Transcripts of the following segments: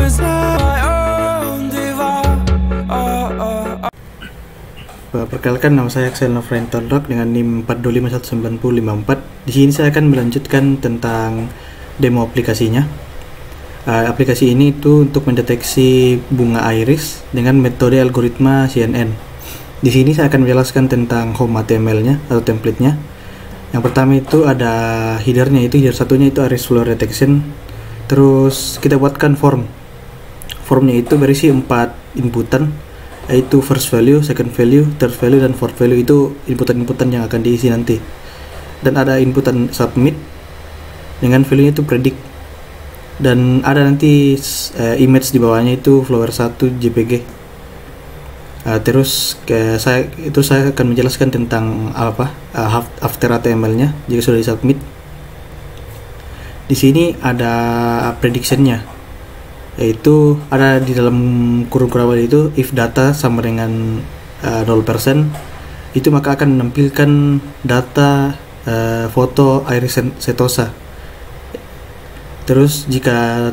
was not my own divine. Perkenalkan, nama saya Axel Novren Tondok dengan NIM 425199054. Di sini saya akan melanjutkan tentang demo aplikasinya. Aplikasi ini itu untuk mendeteksi bunga iris dengan metode algoritma CNN. Di sini saya akan menjelaskan tentang home HTML-nya atau template-nya. Yang pertama itu ada header-nya, itu header satunya itu iris flow detection. Terus kita buatkan form. Formnya itu berisi 4 inputan, yaitu first value, second value, third value, dan fourth value. Itu inputan-inputan yang akan diisi nanti. Dan ada inputan submit dengan value itu predict. Dan ada nanti image di bawahnya itu flower 1 JPG. Terus saya akan menjelaskan tentang after HTML-nya jika sudah disubmit. Di sini ada prediction-nya, yaitu ada di dalam kurung kurabal itu if data sama dengan 0%, itu maka akan menampilkan data foto iris setosa. Terus jika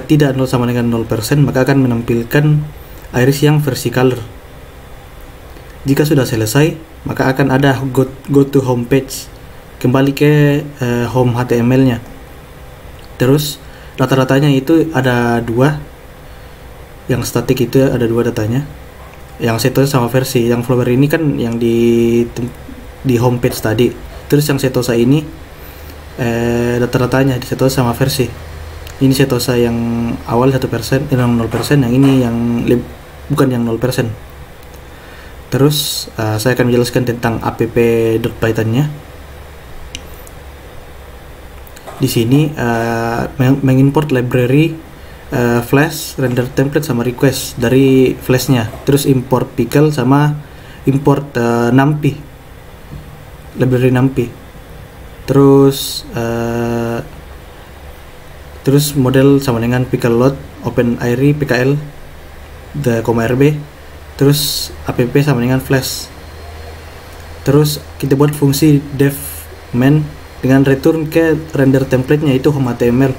tidak 0 sama dengan 0%, maka akan menampilkan iris yang versi color. Jika sudah selesai, maka akan ada go to home page, kembali ke home HTML-nya. Terus data-datanya itu ada 2. Yang static itu ada 2 datanya. Yang setosa sama versi. Yang flower ini kan yang di homepage tadi. Terus yang setosa ini data-datanya di setosa sama versi. Ini setosa yang awal 1%, yang 0%, yang ini yang bukan yang 0%. Terus saya akan menjelaskan tentang app.python-nya. Di sini mengimport library flash, render template sama request dari flashnya. Terus import pickle sama import numpy, library numpy. Terus model sama dengan pickle load, OpenIRI, PKL, _RB. Terus app sama dengan flash. Terus kita buat fungsi def main dengan return ke render template-nya itu home HTML.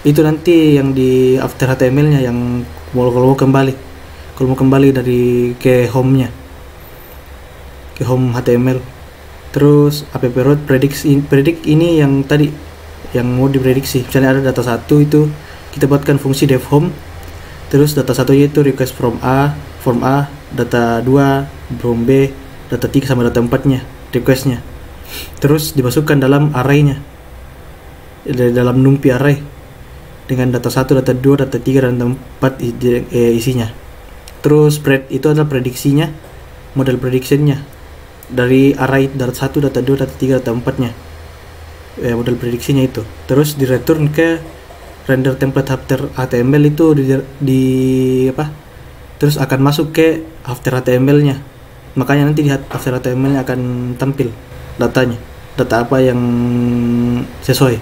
Itu nanti yang di after HTML-nya yang kalau mau kembali dari ke home-nya, ke home HTML. Terus app root predict ini yang tadi yang mau diprediksi. Misalnya ada data 1 itu kita buatkan fungsi def home. Terus data 1-nya itu request from form A, data 2 from B, data 3 sama data 4-nya request-nya. Terus dimasukkan dalam array-nya, dalam numpy array dengan data 1, data 2, data 3, dan data 4 isinya. Terus spread itu adalah prediksinya, model prediction-nya dari array data 1, data 2, data 3, data 4-nya, model prediksinya itu. Terus di return ke render template after HTML itu terus akan masuk ke after HTML-nya. Makanya nanti di after HTML-nya akan tampil datanya, data apa yang sesuai.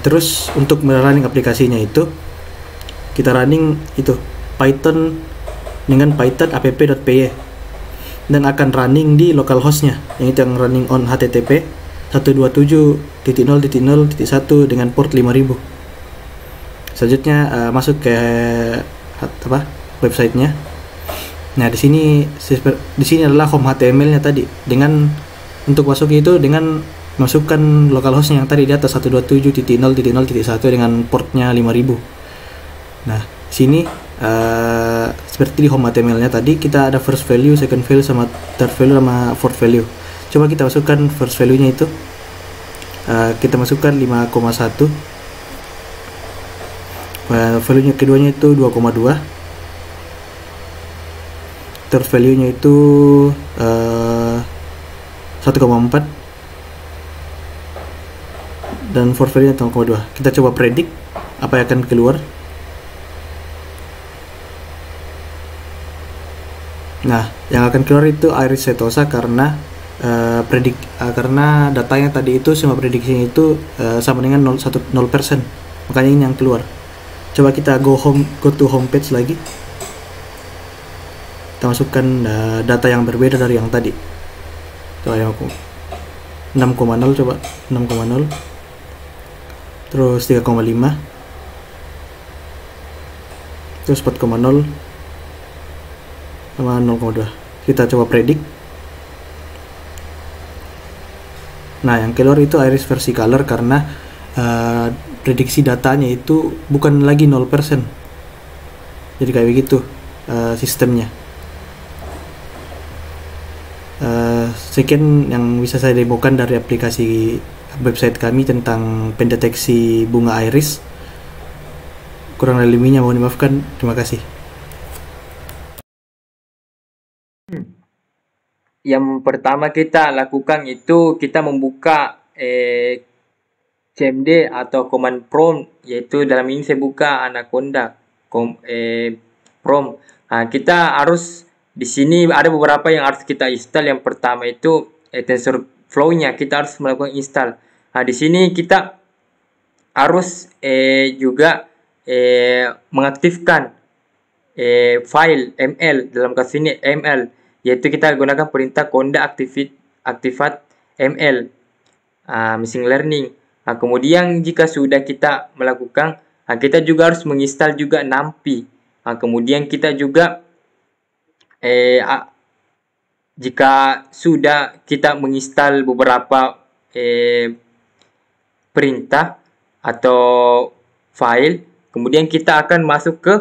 Terus untuk running aplikasinya itu kita running itu Python dengan Python app.py dan akan running di localhost-nya, yang itu yang running on HTTP 127.0.0.1 dengan port 5000. Selanjutnya masuk ke websitenya. Nah, di sini adalah home HTML-nya tadi. Dengan untuk masuk itu dengan masukkan localhost yang tadi di atas 127.0.0.1 dengan portnya 5000. Nah, sini seperti di home HTML-nya tadi kita ada first value, second value, sama third value, sama fourth value. Coba kita masukkan first value-nya itu. Kita masukkan 5,1. Value-nya keduanya itu 2,2. Third value-nya itu 1,4 dan fourth value-nya 0,2. Kita coba predict apa yang akan keluar. Nah, yang akan keluar itu iris setosa karena karena datanya tadi itu semua prediksinya itu sama dengan 0%. Makanya ini yang keluar. Coba kita go to home page lagi. Kita masukkan data yang berbeda dari yang tadi. Coba yang 6,0, coba 6,0. Terus 3,5. itu 4,0 sama 0,2. Kita coba predik. Nah, yang keluar itu iris versi color karena prediksi datanya itu bukan lagi 0%. Jadi kayak begitu sistemnya. Sekian yang bisa saya demokan dari aplikasi website kami tentang pendeteksi bunga iris. Kurang lebihnya mohon dimaafkan. Terima kasih. Yang pertama kita lakukan itu kita membuka CMD atau command prompt, yaitu dalam ini saya buka Anaconda prompt. Nah, kita harus di sini ada beberapa yang harus kita install. Yang pertama itu TensorFlow-nya kita harus melakukan install. Nah, di sini kita harus juga mengaktifkan file ML, dalam kasus ini ML, yaitu kita gunakan perintah conda activate ML machine learning. Nah, kemudian jika sudah kita melakukan, kita juga harus menginstal juga NumPy. Kemudian kita juga jika sudah kita menginstal beberapa perintah atau file, kemudian kita akan masuk ke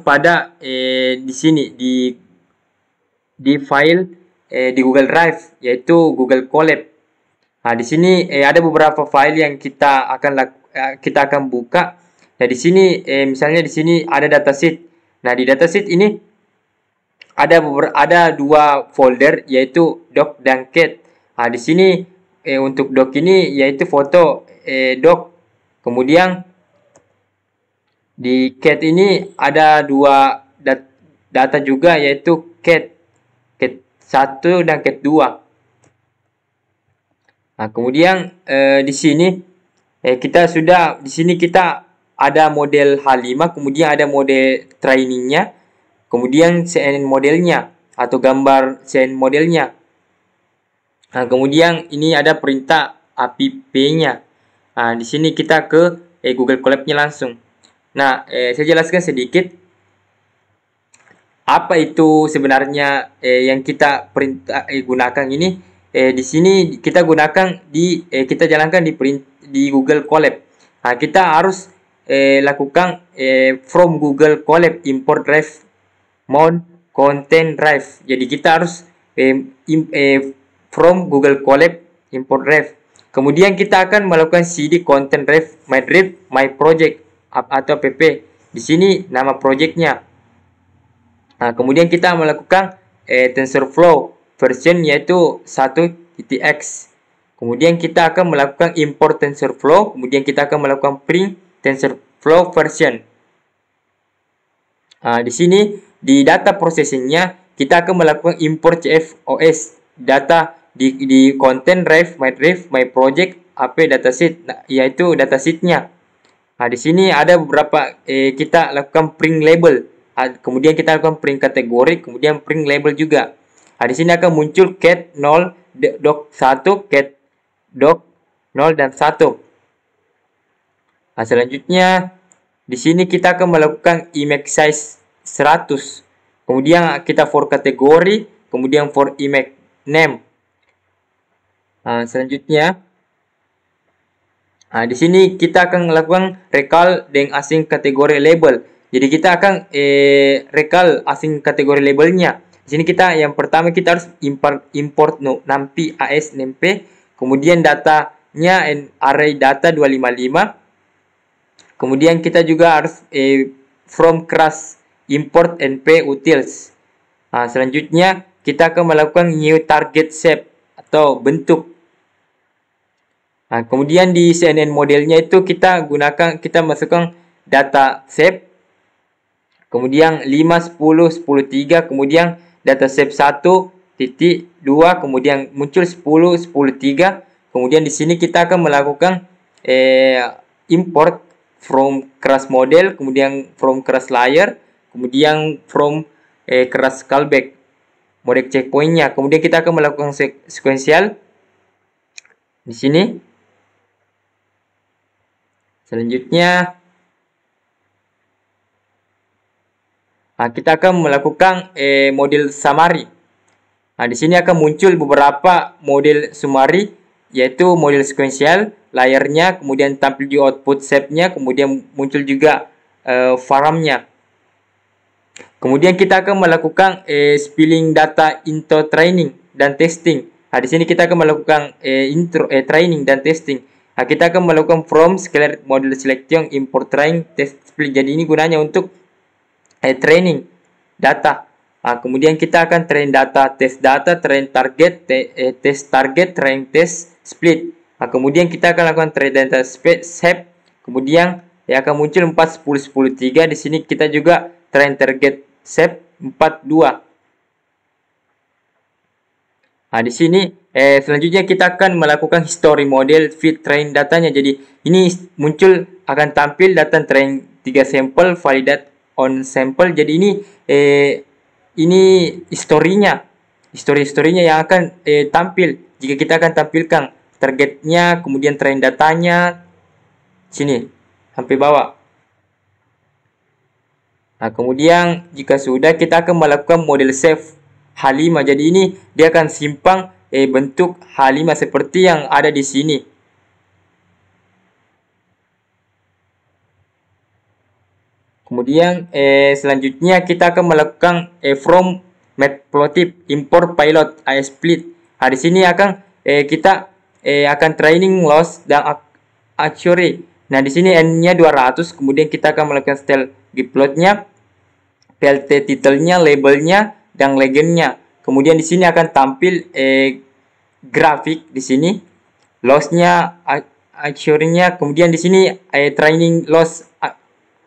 pada di sini di file di Google Drive, yaitu Google Colab. Nah, di sini ada beberapa file yang kita akan buka. Nah, di sini misalnya di sini ada dataset. Nah, di dataset ini ada dua folder, yaitu doc dan cat. Nah, di sini untuk doc ini yaitu foto doc. Kemudian di cat ini ada dua data juga, yaitu cat 1 dan cat 2. Nah, kemudian di sini kita ada model H5, kemudian ada model trainingnya, kemudian CNN modelnya atau gambar CNN modelnya. Nah, kemudian ini ada perintah app-nya. Nah, di sini kita ke Google Colab-nya langsung. Nah, saya jelaskan sedikit apa itu sebenarnya yang kita gunakan ini. Di sini kita gunakan kita jalankan di Google Colab. Nah, kita harus lakukan from Google Colab import drive mount content drive. Jadi kita harus from Google Colab import drive. Kemudian kita akan melakukan cd content drive my project atau app. Di sini nama projectnya. Nah, kemudian kita melakukan TensorFlow version yaitu 1.x. Kemudian kita akan melakukan import TensorFlow. Kemudian kita akan melakukan print TensorFlow version. Nah, di sini di data processingnya kita akan melakukan import CFOS data di content drive my project app dataset, yaitu datasetnya. Nah, di sini ada beberapa kita lakukan print label. Kemudian kita lakukan print kategori, kemudian print label juga. Nah, di sini akan muncul cat 0, doc 1, cat doc 0 dan 1. Nah, selanjutnya di sini kita akan melakukan image size 100. Kemudian kita for kategori, kemudian for image name. Nah, selanjutnya di sini kita akan melakukan recall dengan asing kategori label. Jadi kita akan recall asing kategori labelnya. Di sini yang pertama kita harus import NumPy as NumPy, kemudian datanya array data 255. Kemudian kita juga harus from class import np utils. Nah, selanjutnya kita akan melakukan new target shape atau bentuk. Nah, kemudian di CNN modelnya itu kita masukkan data shape. Kemudian 5, 10, 10, 3, kemudian data shape 1.2, kemudian muncul 10, 10, 3. Kemudian di sini kita akan melakukan import from class model, kemudian from class layer, kemudian from class callback model checkpointnya. Kemudian kita akan melakukan sequential di sini. Selanjutnya kita akan melakukan model summary. Di sini akan muncul beberapa model summary, yaitu model sequential, layarnya, kemudian tampil di output shape-nya, kemudian muncul juga param-nya. Kemudian kita akan melakukan spilling data into training dan testing. Di sini kita akan melakukan training dan testing. Kita akan melakukan from scalar model selection, import train, test split. Jadi ini gunanya untuk training data. Kemudian kita akan train data, train target, test target, train test split. Kemudian kita akan lakukan train data shape. Kemudian akan muncul 4 10 10 3. Di sini kita juga train target shape 4 2. Di sini selanjutnya kita akan melakukan history model fit train datanya. Jadi ini muncul akan tampil data train 3 sampel, validate on sample. Jadi ini historinya yang akan tampil jika kita akan tampilkan targetnya, kemudian train datanya sini sampai bawah. Kemudian jika sudah, kita akan melakukan model save H5. Jadi ini dia akan simpang bentuk H5 seperti yang ada di sini. Kemudian selanjutnya kita akan melakukan from matplotlib import pilot split. Di sini akan kita akan training loss dan accuracy. Nah, di sini n-nya 200, kemudian kita akan melakukan style plotnya, plt title-nya, labelnya, dan legend-nya. Kemudian di sini akan tampil grafik di sini, loss-nya, accuracy-nya, kemudian di sini training loss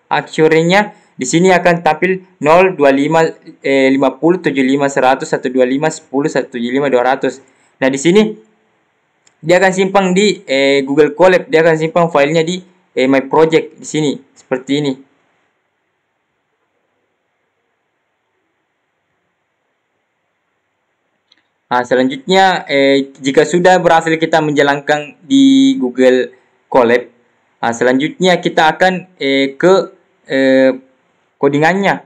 accuracy-nya di sini akan tampil 0, 25, 50, 75, 100, 125, 10, 175, 200. Nah, di sini dia akan simpang di Google Colab, dia akan simpang filenya di my project di sini seperti ini. Selanjutnya jika sudah berhasil kita menjalankan di Google Colab, selanjutnya kita akan ke codingannya.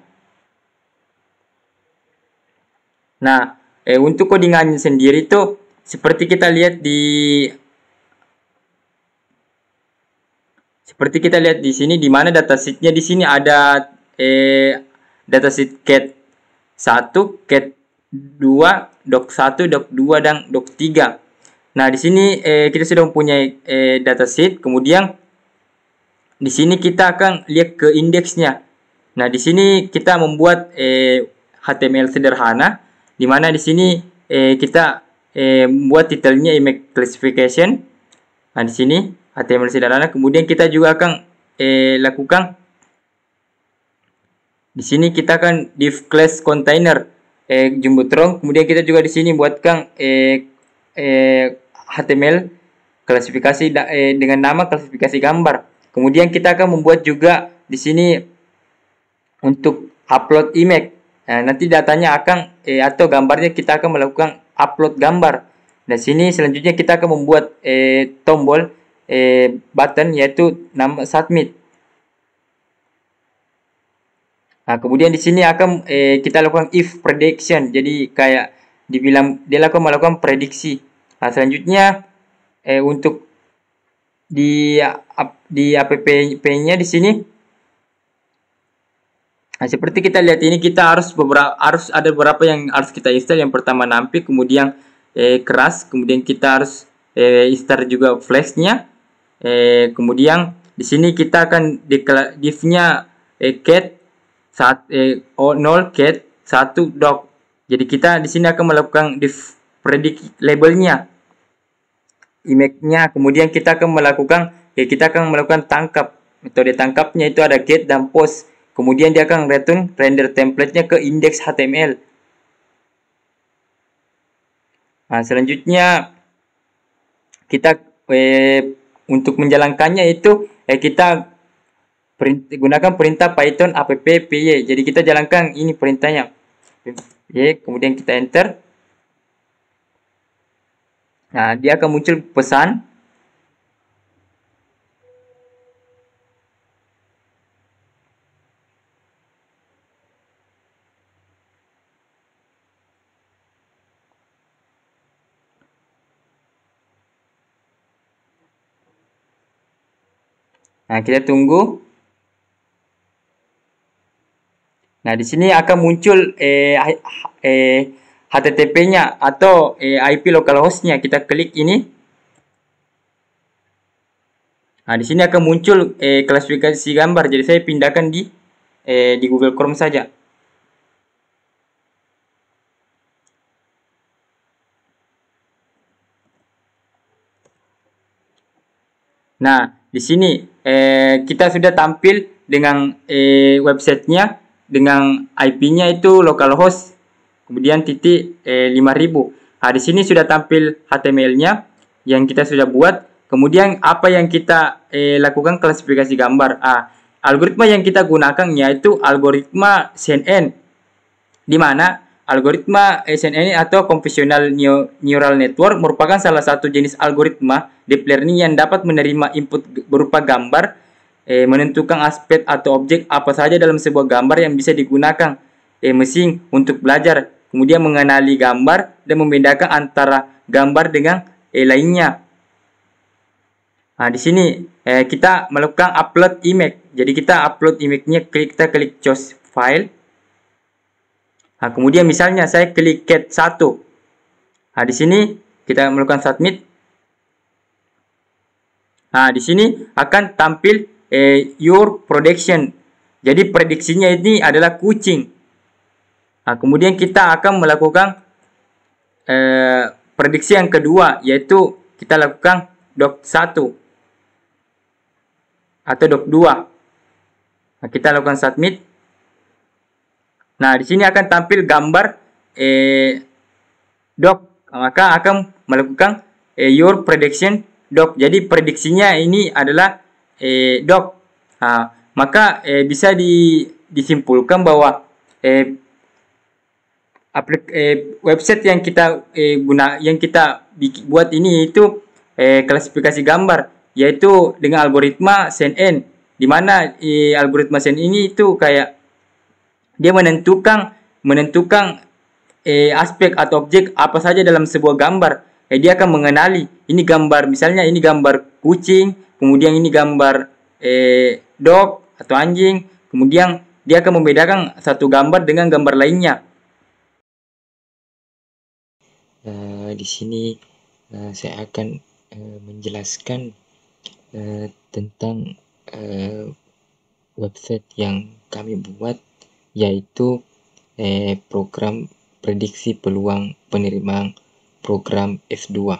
Nah, untuk codingannya sendiri itu seperti kita lihat di sini, di mana datasheetnya di sini ada datasheet cat 1, cat 2, doc 1, doc 2, dan doc 3. Nah, di sini kita sudah mempunyai datasheet. Kemudian di sini kita akan lihat ke indeksnya. Nah, di sini kita membuat HTML sederhana, di mana di sini kita membuat titelnya image classification. Nah, di sini HTML sederhana. Kemudian kita juga akan lakukan di sini kita akan div class container jumbotron. Kemudian kita juga di sini buatkan HTML klasifikasi dengan nama klasifikasi gambar. Kemudian kita akan membuat juga di sini untuk upload image. Nanti datanya akan atau gambarnya kita akan melakukan upload gambar. Nah, sini selanjutnya kita akan membuat tombol button, yaitu nama submit. Kemudian di sini akan kita lakukan if prediction. Jadi kayak dibilang dia akan melakukan prediksi. Selanjutnya untuk di app-nya di sini, seperti kita lihat ini, kita harus ada beberapa yang harus kita install. Yang pertama Numpy, kemudian keras, kemudian kita harus install juga Flash-nya. Kemudian di sini kita akan div-nya cat 0 cat 1 doc. Jadi kita di sini akan melakukan div predict labelnya, image-nya. Kemudian kita akan melakukan tangkap. Metode tangkapnya itu ada get dan post. Kemudian dia akan return render template-nya ke index HTML. Selanjutnya kita untuk menjalankannya itu kita gunakan perintah Python app-py. Jadi kita jalankan ini perintahnya. Kemudian kita enter. Nah, dia akan muncul pesan. Nah, kita tunggu. Nah, di sini akan muncul HTTP-nya atau IP localhost-nya. Kita klik ini. Nah, di sini akan muncul klasifikasi gambar. Jadi saya pindahkan di Google Chrome saja. Nah, di sini kita sudah tampil dengan websitenya dengan IP-nya itu localhost, kemudian titik 5000. Nah, di sini sudah tampil HTML-nya yang kita sudah buat. Kemudian apa yang kita lakukan klasifikasi gambar. Algoritma yang kita gunakan yaitu algoritma CNN, di mana algoritma CNN atau Convolutional Neural Network merupakan salah satu jenis algoritma deep learning yang dapat menerima input berupa gambar, menentukan aspek atau objek apa saja dalam sebuah gambar yang bisa digunakan mesin untuk belajar, kemudian mengenali gambar dan membedakan antara gambar dengan lainnya. Nah, di sini kita melakukan upload image. Jadi kita upload image-nya, kita klik choose file. Nah, kemudian misalnya saya klik cat 1. Nah, di sini kita melakukan submit. Nah, di sini akan tampil your prediction. Jadi prediksinya ini adalah kucing. Nah, kemudian kita akan melakukan prediksi yang kedua, yaitu kita lakukan doc 1 atau doc 2. Nah, kita lakukan submit. Nah, di sini akan tampil gambar doc. Maka akan melakukan your prediction doc. Jadi prediksinya ini adalah doc. Nah, maka bisa disimpulkan bahwa website yang kita buat ini itu klasifikasi gambar, yaitu dengan algoritma CNN, di mana algoritma CNN ini itu kayak dia menentukan aspek atau objek apa saja dalam sebuah gambar. Dia akan mengenali ini gambar, misalnya ini gambar kucing, kemudian ini gambar dog atau anjing, kemudian dia akan membedakan satu gambar dengan gambar lainnya. Di sini saya akan menjelaskan tentang website yang kami buat, yaitu program prediksi peluang penerimaan program S2.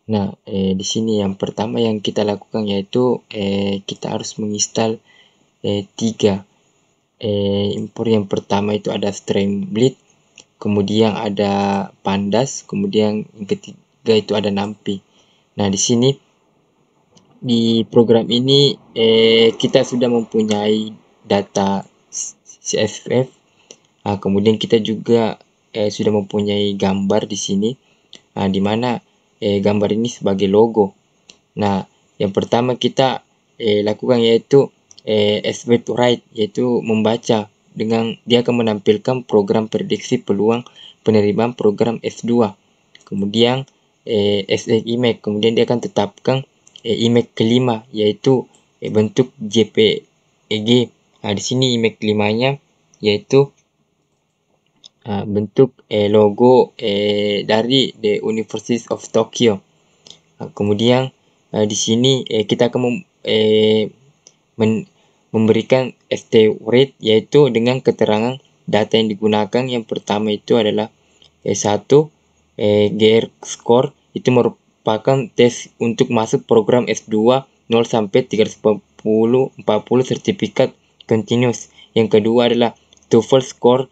Nah, di sini yang pertama yang kita lakukan yaitu kita harus menginstal 3 import. Yang pertama itu ada Streamlit, kemudian ada Pandas, kemudian yang ketiga itu ada NumPy. Nah, di sini di program ini kita sudah mempunyai data CSV. Kemudian kita juga sudah mempunyai gambar di sini, di mana gambar ini sebagai logo. Nah, yang pertama kita lakukan yaitu SV to write, yaitu membaca. Dengan dia akan menampilkan program prediksi peluang penerimaan program S2. Kemudian image, kemudian dia akan tetapkan image kelima, yaitu bentuk JPEG. Nah, di sini image kelimanya yaitu bentuk logo dari The University of Tokyo. Kemudian di sini kita akan memberikan stwrite, yaitu dengan keterangan data yang digunakan. Yang pertama itu adalah 1 GR score, itu merupakan tes untuk masuk program S2 0 sampai 340 sertifikat continuous. Yang kedua adalah TOEFL score,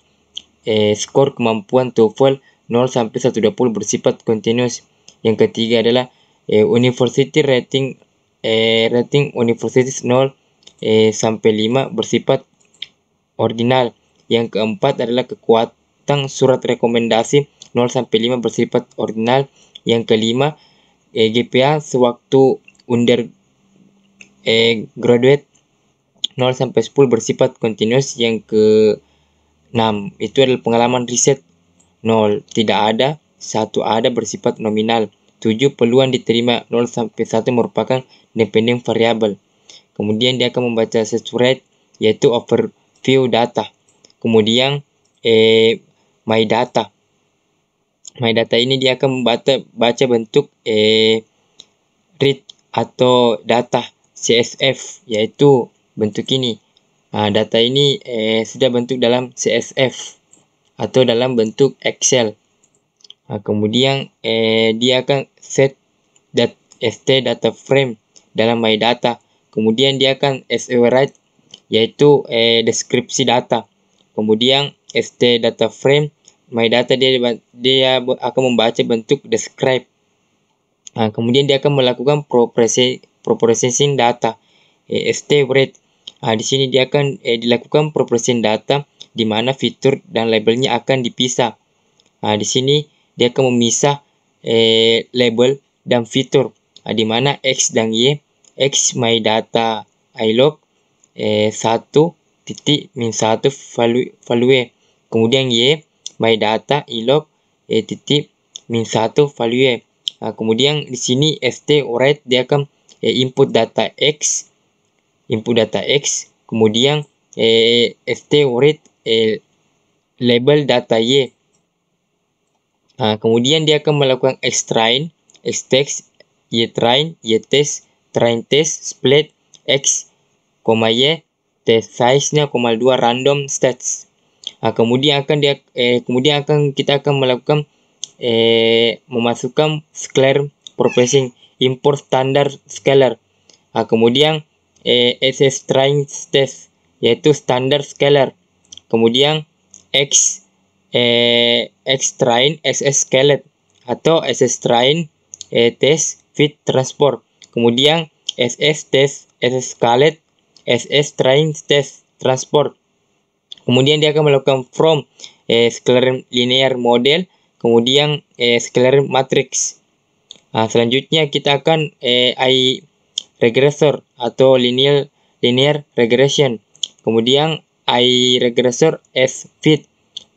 skor kemampuan TOEFL 0 sampai 120 bersifat continuous. Yang ketiga adalah university rating universities 0 sampai 5 bersifat ordinal. Yang keempat adalah kekuatan surat rekomendasi 0 sampai 5 bersifat ordinal. Yang kelima GPA sewaktu undergraduate 0 sampai 10 bersifat continuous. Yang ke-6 itu adalah pengalaman riset 0 tidak ada, 1 ada bersifat nominal. 7 peluang diterima 0 sampai 1 merupakan dependent variable. Kemudian dia akan membaca search rate, yaitu overview data. Kemudian my data. My data ini dia akan baca bentuk read atau data CSV, yaitu bentuk ini. Data ini sudah bentuk dalam CSV atau dalam bentuk Excel. Kemudian dia akan set st data frame dalam my data. Kemudian dia akan override, yaitu deskripsi data. Kemudian st data frame my data dia akan membaca bentuk describe. Kemudian dia akan melakukan processing data, st read. Di sini dia akan dilakukan processing data di mana fitur dan labelnya akan dipisah. Di sini dia akan memisah label dan fitur, di mana x dan y. X my data ilog 1 titik min 1 value. Kemudian y my data ilog titik min 1 value. Kemudian di sini st read dia akan input data x, kemudian st read label data y. Kemudian dia akan melakukan xtrain, xtext, ytrain, ytest, train test, split, x, y, test size-nya, 2 random stats. Kemudian kita akan melakukan memasukkan scalar processing, import standard scalar. Kemudian ss train test, yaitu standard scalar. Kemudian xtrain ss scalar atau ss train test fit transport. Kemudian ss test ss scalar ss train test transport. Kemudian dia akan melakukan from scalar linear model, kemudian scalar matrix. Selanjutnya kita akan iRegressor atau linear regression. Kemudian iRegressor s fit,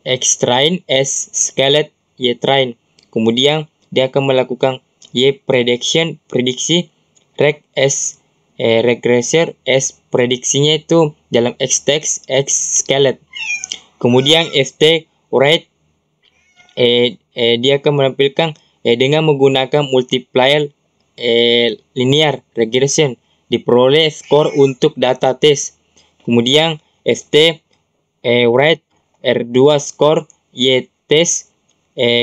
xtrain s scalar, ytrain. Kemudian dia akan melakukan y prediksi, reg s regressor s prediksinya itu dalam xtext, x scalar. Kemudian st read dia akan menampilkan dengan menggunakan multiplier linear regression diperoleh skor untuk data test. Kemudian st read r2 skor y test,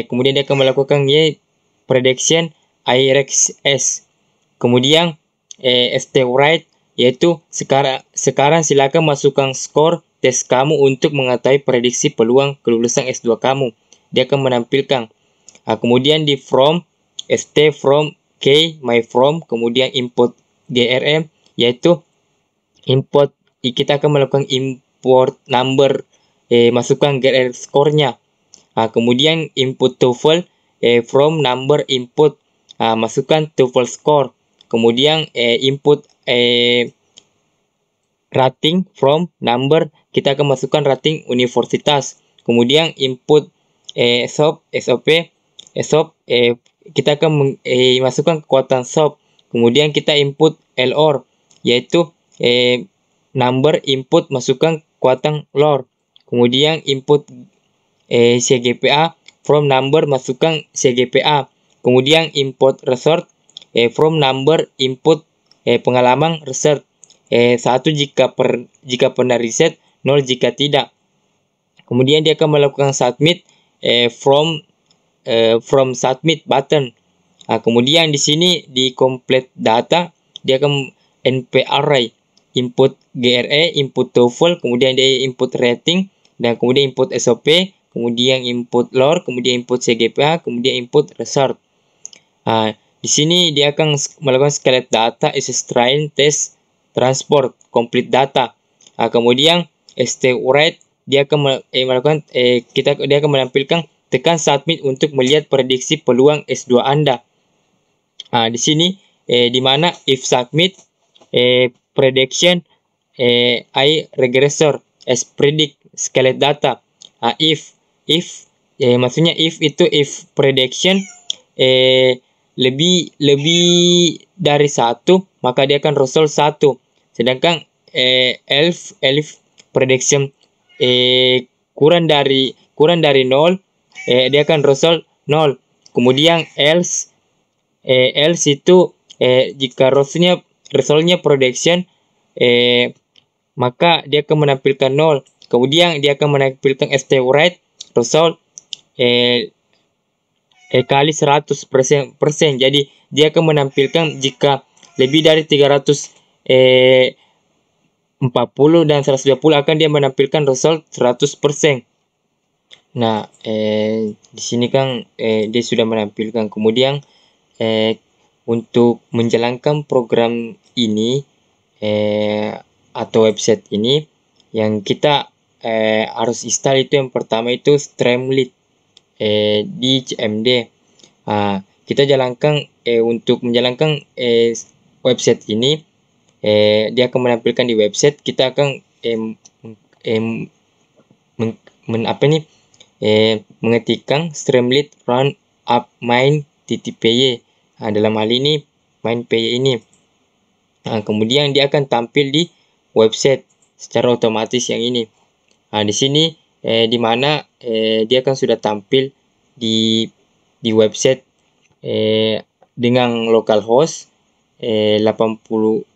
kemudian dia akan melakukan y prediction irex s. Kemudian st read, yaitu sekarang silakan masukkan skor tes kamu untuk mengetahui prediksi peluang kelulusan S2 kamu. Dia akan menampilkan. Kemudian di from, st from k my from, kemudian input grm, yaitu import, kita akan melakukan import number, masukkan grr skornya. Kemudian input TOEFL, from number input, masukkan TOEFL score. Kemudian input rating from number, kita akan masukkan rating universitas. Kemudian input SOP, kita akan masukkan kekuatan SOP. Kemudian kita input LOR, yaitu number input, masukkan kekuatan LOR. Kemudian input CGPA, from number, masukkan CGPA. Kemudian input result, from number input pengalaman research. 1 jika pernah riset, 0 jika tidak. Kemudian dia akan melakukan submit, from submit button. Kemudian di sini di complete data dia akan NP array, input GRE, input TOEFL, kemudian dia input rating, dan kemudian input SOP, kemudian input LOR, kemudian input CGPA, kemudian input result. Di sini dia akan melakukan scalar data, SS train test transport, complete data. Kemudian st read dia akan melakukan dia akan menampilkan tekan submit untuk melihat prediksi peluang S2 Anda. Di sini di mana if submit prediction iRegressor as predict scalar data. If maksudnya if itu if prediction lebih dari 1, maka dia akan result 1. Sedangkan elif prediction kurang dari 0, dia akan result 0. Kemudian else itu jika resultnya prediction, maka dia akan menampilkan 0. Kemudian dia akan menampilkan right result kali 100%. Jadi dia akan menampilkan jika lebih dari 340 dan 120 akan dia menampilkan result 100%. Nah, di sini kan dia sudah menampilkan. Kemudian untuk menjalankan program ini atau website ini, yang kita harus install itu yang pertama itu Streamlit di CMD. Kita jalankan untuk menjalankan website ini, dia akan menampilkan di website. Kita akan mengetikkan Streamlit run up main.py. Dalam hal ini main.py ini. Kemudian dia akan tampil di website secara otomatis yang ini. Di sini di mana dia akan sudah tampil di website dengan localhost 8501.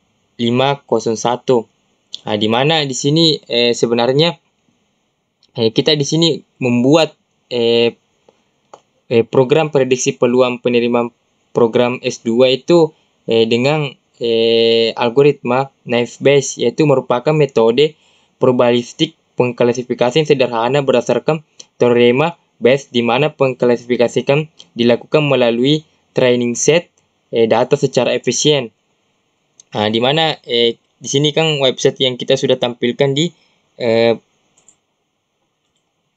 Di mana di sini sebenarnya kita di sini membuat program prediksi peluang penerimaan program S2 itu dengan algoritma Naive Bayes, yaitu merupakan metode probabilistik pengklasifikasian sederhana berdasarkan teorema Bayes, di mana pengklasifikasian dilakukan melalui training set data secara efisien. Di mana di sini kan website yang kita sudah tampilkan di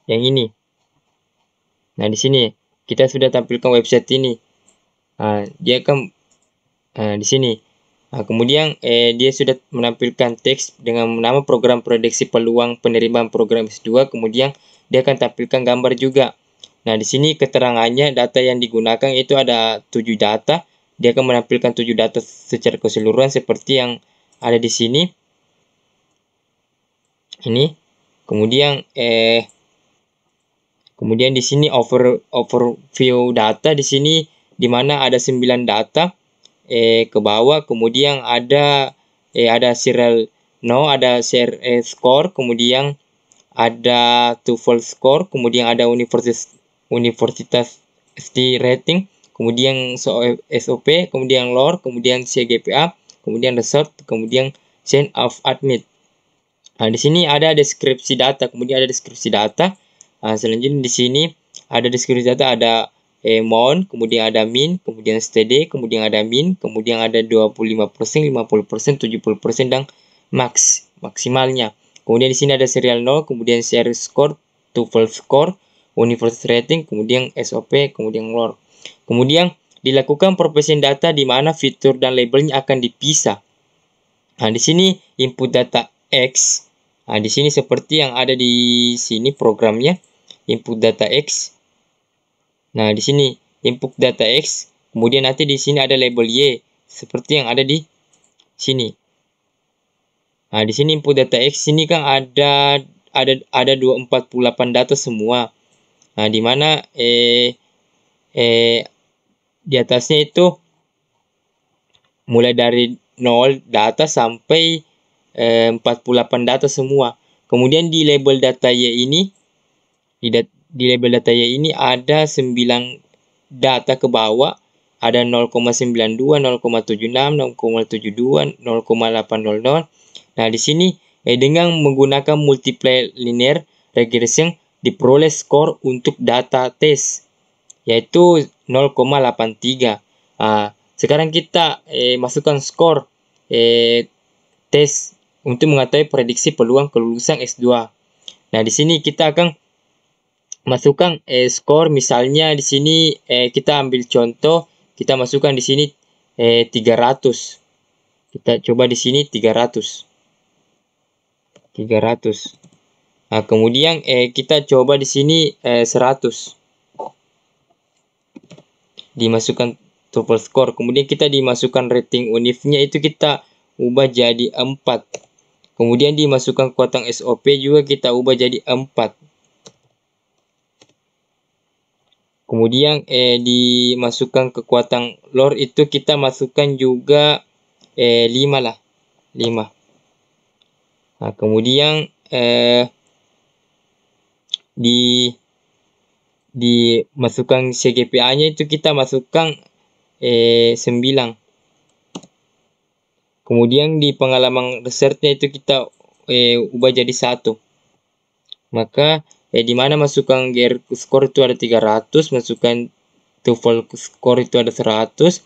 yang ini. Nah, di sini kita sudah tampilkan website ini. Dia akan di sini. Kemudian dia sudah menampilkan teks dengan nama program prediksi peluang penerimaan program S2. Kemudian dia akan tampilkan gambar juga. Nah, di sini keterangannya data yang digunakan itu ada 7 data. Dia akan menampilkan 7 data secara keseluruhan seperti yang ada di sini. Ini. Kemudian di sini overview data di sini, di mana ada 9 data ke bawah. Kemudian ada serial ada share score, kemudian ada TOEFL score, kemudian ada universitas rating, kemudian SOP, kemudian LOR, kemudian CGPA, kemudian result, kemudian chain of admit. Di sini ada deskripsi data, kemudian ada deskripsi data. Selanjutnya di sini ada deskripsi data, ada amount, kemudian ada min, kemudian steady, kemudian ada min, kemudian ada 25%, 50%, 70% dan maksimalnya. Kemudian di sini ada serial 0, kemudian share score, TOEFL score, universitas rating, kemudian SOP, kemudian LOR. Kemudian dilakukan processing data di mana fitur dan labelnya akan dipisah. Di sini input data X. Di sini seperti yang ada di sini programnya, input data X. Nah, di sini input data X, kemudian nanti di sini ada label Y seperti yang ada di sini. Di sini input data X ini kan ada 248 data semua. Di mana di atasnya itu mulai dari 0 data sampai 48 data semua. Kemudian di label data Y ini, di label data Y ini ada 9 data ke bawah, ada 0,92, 0,76, 0,72, 0,800. Nah, di sini dengan menggunakan multiply linear regression diperoleh skor untuk data tes, yaitu 0,83. Sekarang kita masukkan skor tes untuk mengetahui prediksi peluang kelulusan S2. Nah, di sini kita akan masukkan skor, misalnya di sini kita ambil contoh, kita masukkan di sini 300. Kita coba di sini 300. Kemudian kita coba di sini 100. Dimasukkan TOEFL score. Kemudian kita dimasukkan rating UNIF-nya itu kita ubah jadi 4. Kemudian dimasukkan kekuatan SOP juga kita ubah jadi 4. Kemudian dimasukkan kekuatan LOR itu kita masukkan juga 5 lah. 5. Nah, kemudian dimasukkan CGPA-nya itu kita masukkan 9. Kemudian di pengalaman research-nya itu kita ubah jadi 1. Maka di mana masukkan GR score itu ada 300, masukkan TOEFL score itu ada 100,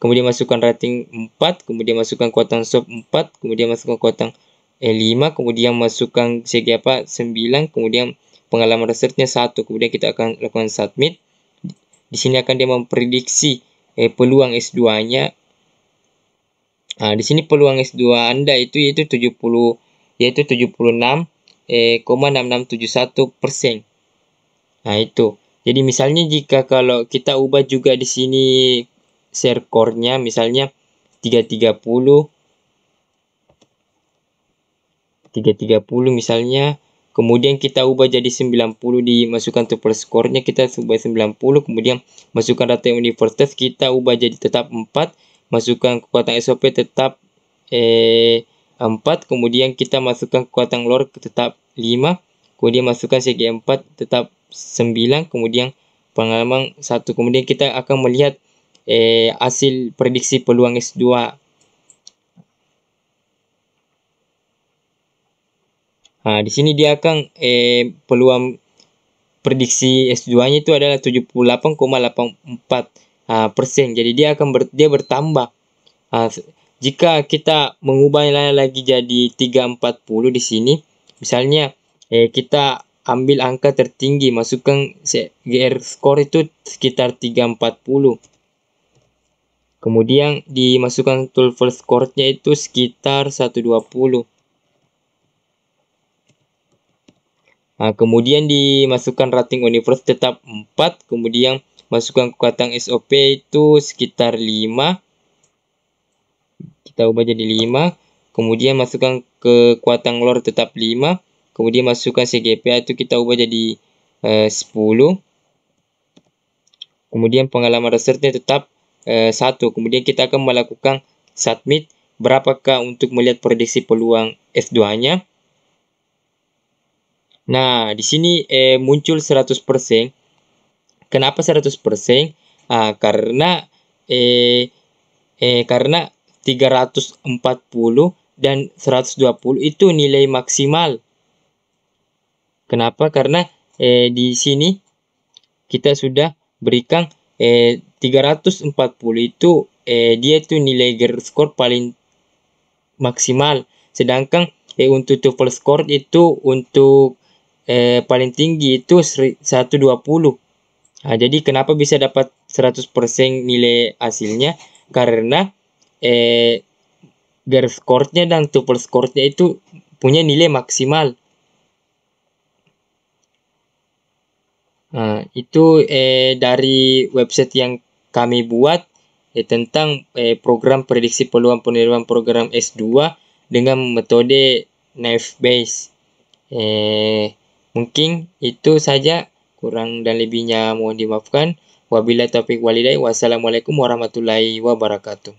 kemudian masukkan rating 4, kemudian masukkan kekuatan SOP 4, kemudian masukkan kekuatan 5, kemudian masukkan CGPA 9, kemudian pengalaman research-nya 1, kemudian kita akan lakukan submit. Di sini akan dia memprediksi peluang S2-nya. Nah, di sini peluang S2 Anda itu yaitu 76,6671%. Nah, itu. Jadi misalnya jika kalau kita ubah juga di sini share core-nya misalnya 330 misalnya, kemudian kita ubah jadi 90, dimasukkan TOEFL score-nya kita ubah 90, kemudian masukkan data universitas kita ubah jadi tetap 4, masukkan kekuatan SOP tetap 4, kemudian kita masukkan kekuatan LOR tetap 5, kemudian masukkan CG 4 tetap 9, kemudian pengalaman 1, kemudian kita akan melihat hasil prediksi peluang S2. Nah, di sini dia akan peluang prediksi S2-nya itu adalah 78,84%. Jadi dia akan bertambah. Jika kita mengubahnya lagi jadi 340 di sini, misalnya kita ambil angka tertinggi, masukkan GR score itu sekitar 340. Kemudian dimasukkan TOEFL score-nya itu sekitar 120. Nah, kemudian dimasukkan rating universitas tetap 4, kemudian masukkan kekuatan SOP itu sekitar 5. Kita ubah jadi 5, kemudian masukkan kekuatan LOR tetap 5, kemudian masukkan CGPA itu kita ubah jadi 10. Kemudian pengalaman research-nya tetap 1. Kemudian kita akan melakukan submit. Berapakah untuk melihat prediksi peluang S2-nya? Nah, di sini muncul 100%. Kenapa 100%? Karena 340 dan 120 itu nilai maksimal. Kenapa? Karena di sini kita sudah berikan 340 itu dia itu nilai GR score paling maksimal. Sedangkan untuk TOEFL score itu untuk paling tinggi itu 120. Nah, jadi kenapa bisa dapat 100% nilai hasilnya? Karena GR score-nya dan TOEFL score-nya itu punya nilai maksimal. Nah, itu dari website yang kami buat tentang program prediksi peluang penerimaan program S2 dengan metode Naive Bayes. Mungkin itu saja, kurang dan lebihnya mohon dimaafkan. Wabillahi taufiq walhidayah. Wassalamualaikum warahmatullahi wabarakatuh.